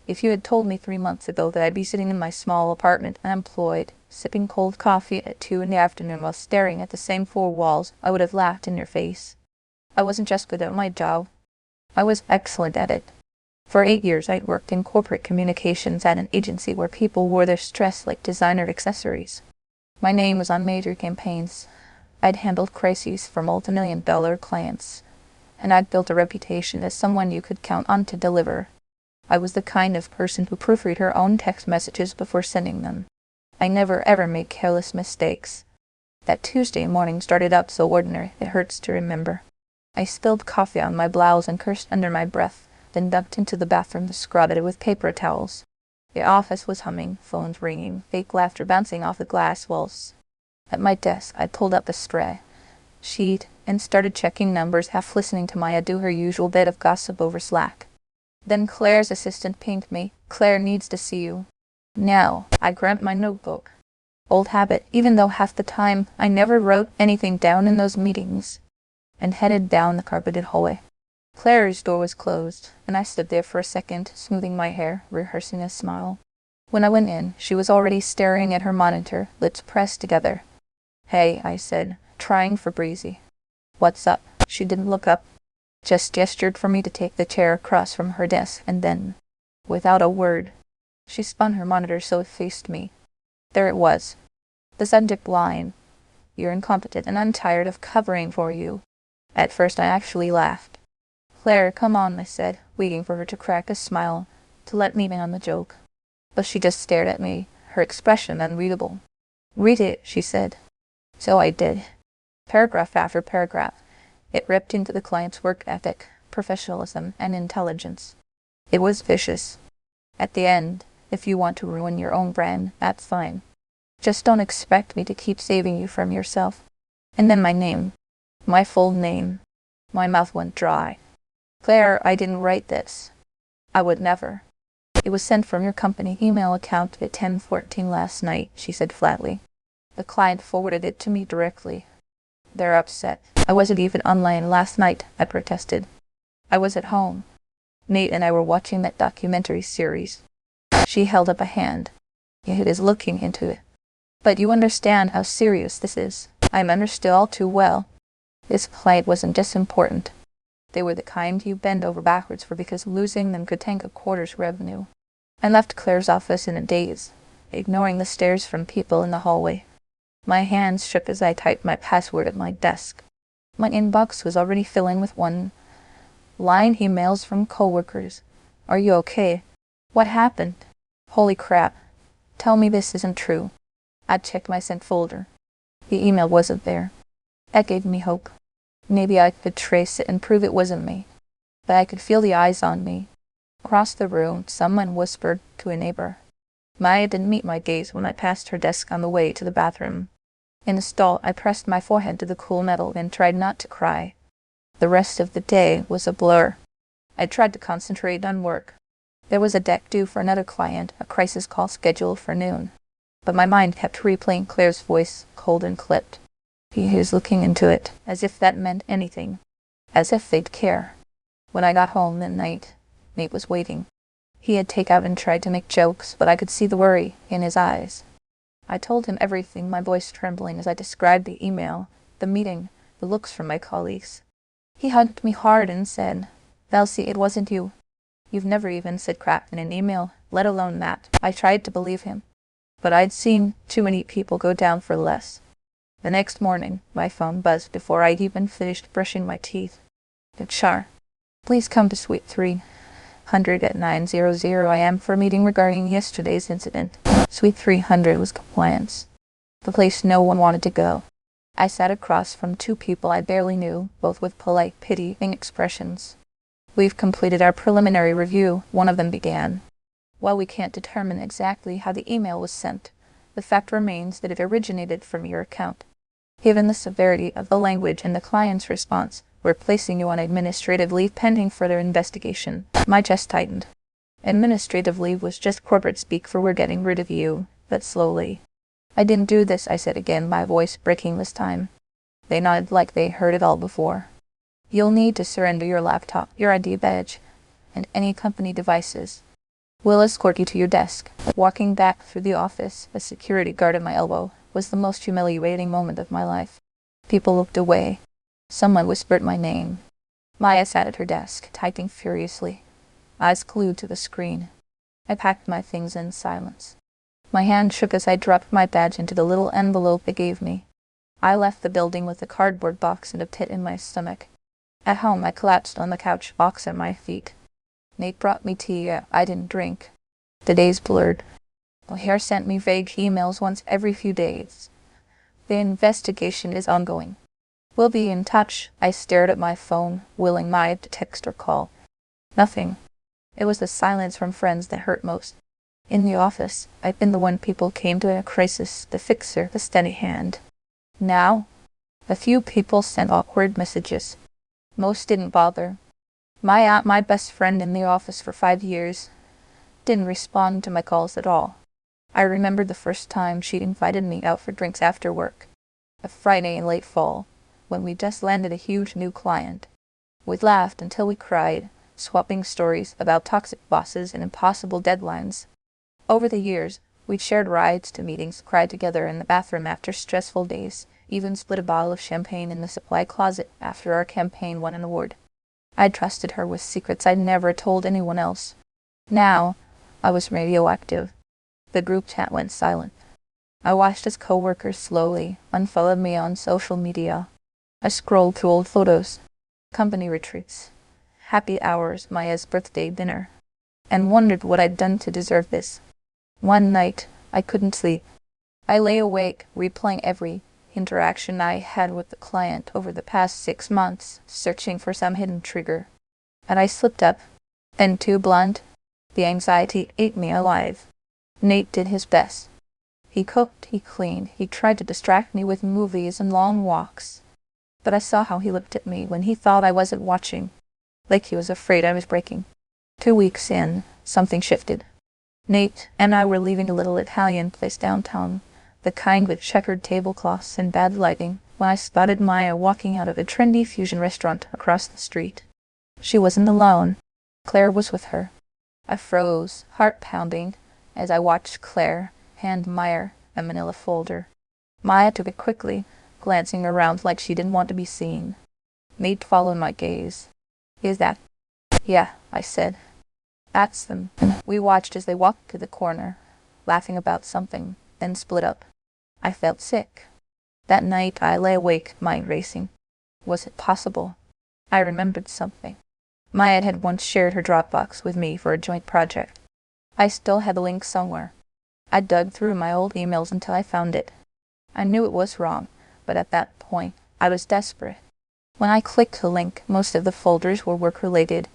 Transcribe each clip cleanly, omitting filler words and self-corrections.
If you had told me 3 months ago that I'd be sitting in my small apartment, unemployed, sipping cold coffee at 2 in the afternoon while staring at the same four walls, I would have laughed in your face. I wasn't just good at my job. I was excellent at it. For 8 years I'd worked in corporate communications at an agency where people wore their stress like designer accessories. My name was on major campaigns. I'd handled crises for multi-million-dollar clients, and I'd built a reputation as someone you could count on to deliver. I was the kind of person who proofread her own text messages before sending them. I never ever made careless mistakes. That Tuesday morning started out so ordinary it hurts to remember. I spilled coffee on my blouse and cursed under my breath, then ducked into the bathroom to scrub it with paper towels. The office was humming, phones ringing, fake laughter bouncing off the glass walls. At my desk, I pulled up the spreadsheet and started checking numbers, half listening to Maya do her usual bit of gossip over Slack. Then Claire's assistant pinged me. "Claire needs to see you." Now, I grabbed my notebook. Old habit, even though half the time I never wrote anything down in those meetings, and headed down the carpeted hallway. Claire's door was closed, and I stood there for a second, smoothing my hair, rehearsing a smile. When I went in, she was already staring at her monitor, lips pressed together. "Hey," I said, trying for breezy. "What's up?" She didn't look up, just gestured for me to take the chair across from her desk, and then, without a word, she spun her monitor so it faced me. There it was. The subject line: "You're incompetent, and I'm tired of covering for you." At first I actually laughed. "Claire, come on," I said, waiting for her to crack a smile, to let me in on the joke. But she just stared at me, her expression unreadable. "Read it," she said. So I did. Paragraph after paragraph. It ripped into the client's work ethic, professionalism, and intelligence. It was vicious. At the end, if you want to ruin your own brand, that's fine. Just don't expect me to keep saving you from yourself. And then my name. My full name. My mouth went dry. "Claire, I didn't write this. I would never. It was sent from your company email account at 10:14 last night," she said flatly. "The client forwarded it to me directly. They're upset." "I wasn't even online last night," I protested. "I was at home. Nate and I were watching that documentary series." She held up a hand. "It is looking into it. But you understand how serious this is." I understood all too well. This client wasn't just important. They were the kind you bend over backwards for because losing them could tank a quarter's revenue. I left Claire's office in a daze, ignoring the stares from people in the hallway. My hands shook as I typed my password at my desk. My inbox was already filling with one-line emails from coworkers. "Are you okay? What happened? Holy crap. Tell me this isn't true." I checked my sent folder. The email wasn't there. That gave me hope. Maybe I could trace it and prove it wasn't me. But I could feel the eyes on me. Across the room, someone whispered to a neighbor. Maya didn't meet my gaze when I passed her desk on the way to the bathroom. In the stall, I pressed my forehead to the cool metal and tried not to cry. The rest of the day was a blur. I tried to concentrate on work. There was a deck due for another client, a crisis call scheduled for noon. But my mind kept replaying Claire's voice, cold and clipped. He was looking into it, as if that meant anything. As if they'd care. When I got home that night, Nate was waiting. He had takeout and tried to make jokes, but I could see the worry in his eyes. I told him everything, my voice trembling as I described the email, the meeting, the looks from my colleagues. He hugged me hard and said, "Velsie, it wasn't you. You've never even said crap in an email, let alone that." I tried to believe him, but I'd seen too many people go down for less. The next morning, my phone buzzed before I'd even finished brushing my teeth. "Char, please come to Suite 300 at 9:00 a.m. for a meeting regarding yesterday's incident." Suite 300 was compliance. The place no one wanted to go. I sat across from two people I barely knew, both with polite, pitying expressions. "We've completed our preliminary review," one of them began. "While we can't determine exactly how the email was sent, the fact remains that it originated from your account. Given the severity of the language and the client's response, we're placing you on administrative leave pending further investigation." My chest tightened. Administrative leave was just corporate speak for "we're getting rid of you," but slowly. "I didn't do this," I said again, my voice breaking this time. They nodded like they heard it all before. "You'll need to surrender your laptop, your ID badge, and any company devices." We'll escort you to your desk. Walking back through the office, a security guard at my elbow, was the most humiliating moment of my life. People looked away. Someone whispered my name. Maya sat at her desk, typing furiously, eyes glued to the screen. I packed my things in silence. My hand shook as I dropped my badge into the little envelope they gave me. I left the building with a cardboard box and a pit in my stomach. At home, I collapsed on the couch, box at my feet. Nate brought me tea. I didn't drink. The days blurred. O'Hare sent me vague emails once every few days. The investigation is ongoing. We'll be in touch. I stared at my phone, willing Maya to text or call. Nothing. It was the silence from friends that hurt most. In the office, I'd been the one people came to in a crisis, the fixer, the steady hand. Now, a few people sent awkward messages. Most didn't bother. Maya, my best friend in the office for 5 years, didn't respond to my calls at all. I remembered the first time she invited me out for drinks after work. A Friday in late fall, when we just landed a huge new client. We'd laughed until we cried, swapping stories about toxic bosses and impossible deadlines. Over the years, we'd shared rides to meetings, cried together in the bathroom after stressful days, even split a bottle of champagne in the supply closet after our campaign won an award. I'd trusted her with secrets I'd never told anyone else. Now, I was radioactive. The group chat went silent. I watched as coworkers slowly unfollowed me on social media. I scrolled through old photos, company retreats, happy hours, Maya's birthday dinner, and wondered what I'd done to deserve this. One night, I couldn't sleep. I lay awake, replaying every interaction I had with the client over the past 6 months, searching for some hidden trigger. And I slipped up, and too blunt, the anxiety ate me alive. Nate did his best. He cooked, he cleaned, he tried to distract me with movies and long walks. But I saw how he looked at me when he thought I wasn't watching, like he was afraid I was breaking. 2 weeks in, something shifted. Nate and I were leaving a little Italian place downtown, the kind with checkered tablecloths and bad lighting, when I spotted Maya walking out of a trendy fusion restaurant across the street. She wasn't alone. Claire was with her. I froze, heart pounding, as I watched Claire hand Maya a manila folder. Maya took it quickly, glancing around like she didn't want to be seen. Nate followed my gaze. Is that? Yeah, I said. That's them. We watched as they walked to the corner, laughing about something, then split up. I felt sick. That night I lay awake, mind racing. Was it possible? I remembered something. Maya had once shared her Dropbox with me for a joint project. I still had the link somewhere. I dug through my old emails until I found it. I knew it was wrong, but at that point, I was desperate. When I clicked the link, most of the folders were work-related.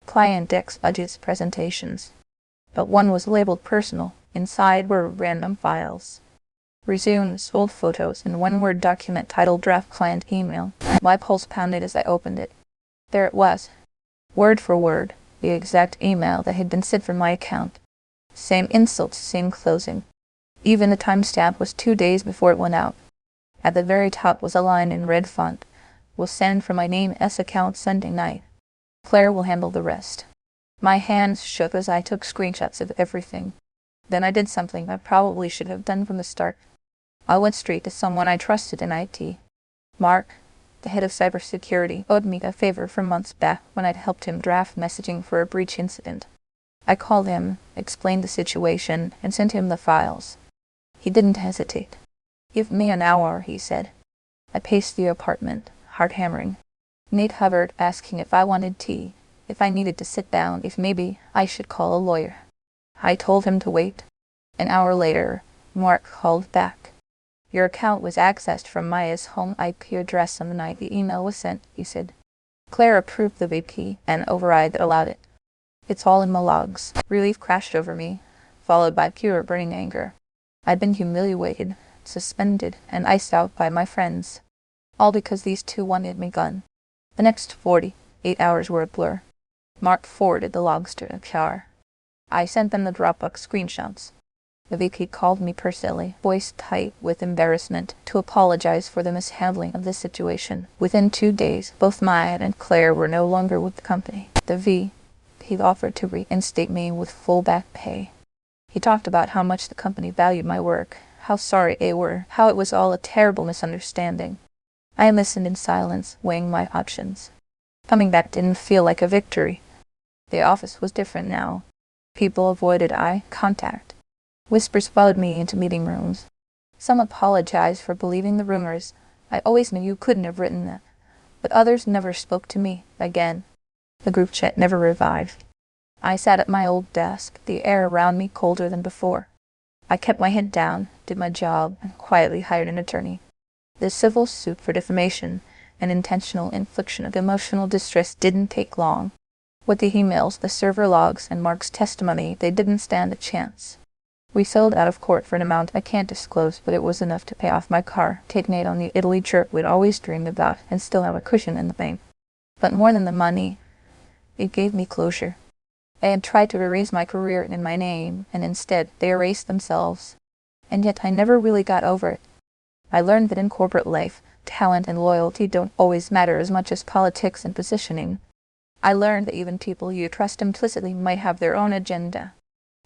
Client decks, budgets, presentations. But one was labeled personal. Inside were random files. Resumes, old photos, and one Word document titled Draft Client Email. My pulse pounded as I opened it. There it was. Word for word, the exact email that had been sent from my account. Same insults, same closing. Even the timestamp was 2 days before it went out. At the very top was a line in red font. Will send from my name S account Sunday night. Claire will handle the rest. My hands shook as I took screenshots of everything. Then I did something I probably should have done from the start. I went straight to someone I trusted in IT. Mark, the head of cybersecurity, owed me a favor from months back when I'd helped him draft messaging for a breach incident. I called him, explained the situation, and sent him the files. He didn't hesitate. Give me an hour, he said. I paced the apartment, heart hammering. Nate hovered, asking if I wanted tea, if I needed to sit down, if maybe I should call a lawyer. I told him to wait. An hour later, Mark called back. Your account was accessed from Maya's home IP address on the night the email was sent, he said. Claire approved the VP, and override that allowed it. It's all in my logs. Relief crashed over me, followed by pure burning anger. I'd been humiliated, suspended, and iced out by my friends. All because these two wanted me gone. The next 48 hours were a blur. Mark forwarded the logs to HR. I sent them the Dropbox screenshots. The VP called me personally, voice tight with embarrassment, to apologize for the mishandling of this situation. Within 2 days, both Maya and Claire were no longer with the company. The VP He offered to reinstate me with full back pay. He talked about how much the company valued my work, how sorry they were, how it was all a terrible misunderstanding. I listened in silence, weighing my options. Coming back didn't feel like a victory. The office was different now. People avoided eye contact. Whispers followed me into meeting rooms. Some apologized for believing the rumors. I always knew you couldn't have written that. But others never spoke to me again. The group chat never revived. I sat at my old desk, the air around me colder than before. I kept my head down, did my job, and quietly hired an attorney. The civil suit for defamation and intentional infliction of emotional distress didn't take long. With the emails, the server logs, and Mark's testimony, they didn't stand a chance. We settled out of court for an amount I can't disclose, but it was enough to pay off my car, take Nate on the Italy trip we'd always dreamed about, and still have a cushion in the bank. But more than the money, it gave me closure. They had tried to erase my career and my name, and instead they erased themselves. And yet I never really got over it. I learned that in corporate life, talent and loyalty don't always matter as much as politics and positioning. I learned that even people you trust implicitly might have their own agenda.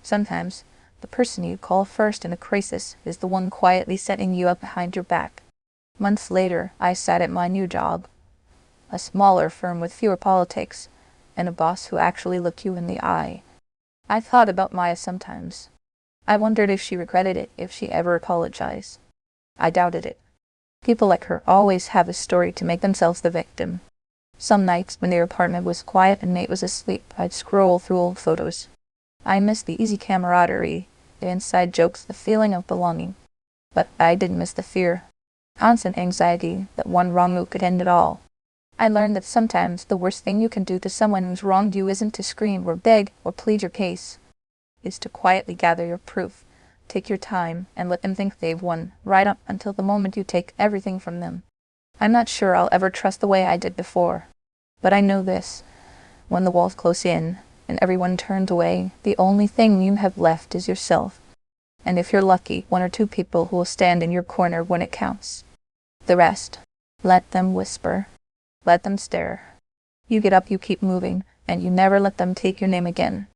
Sometimes, the person you call first in a crisis is the one quietly setting you up behind your back. Months later, I sat at my new job. A smaller firm with fewer politics, and a boss who actually looked you in the eye. I thought about Maya sometimes. I wondered if she regretted it, if she ever apologized. I doubted it. People like her always have a story to make themselves the victim. Some nights, when their apartment was quiet and Nate was asleep, I'd scroll through old photos. I missed the easy camaraderie, the inside jokes, the feeling of belonging. But I didn't miss the fear. Constant anxiety that one wrong move could end it all. I learned that sometimes the worst thing you can do to someone who's wronged you isn't to scream or beg or plead your case. It's to quietly gather your proof, take your time, and let them think they've won, right up until the moment you take everything from them. I'm not sure I'll ever trust the way I did before. But I know this. When the walls close in, and everyone turns away, the only thing you have left is yourself. And if you're lucky, one or two people who will stand in your corner when it counts. The rest, let them whisper. Let them stare. You get up, you keep moving, and you never let them take your name again.